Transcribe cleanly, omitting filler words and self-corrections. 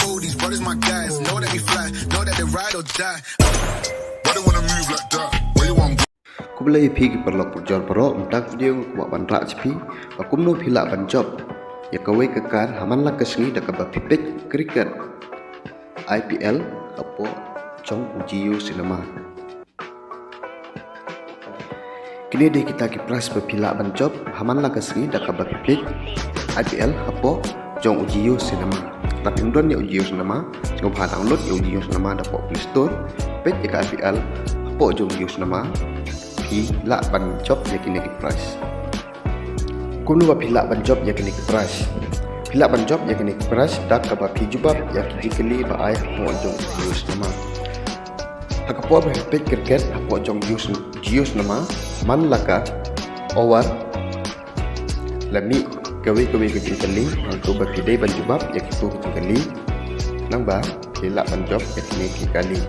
fool, these brothers my guys. Know that we fly, know that they ride or die. Why they wanna move like that? Where you want? Kumulai pigi perlok pujol perok mentak video kuat bandrak cepi, kumno pila banjob. Ya kawai kekar hamanlah kesengi dak kaba pipet kriket IPL apo Chong Jiu Cinema. Kini deh kita kipras berpila banjob hamanlah kesengi dak kaba pipet IPL apo Chong Jiu Cinema. Tapi undon ya Jiu Cinema, ngobah download ya Jiu Cinema dak Play Store. Pet ya IPL apo Chong Jiu Cinema. Pila banjob ya kini kipras. Kuno ba pila banjob ya kini kipras. Pila banjob ya kini kipras dak kaba pijubab ya kini ba ai mo jong Jiu Cinema. Hakapo ba pet kriket apo Chong Jiu Cinema man laka over lami gawe kecil kali untuk berpidai banjubab ya kipu kecil kali nang ba pila banjob ya kini kali.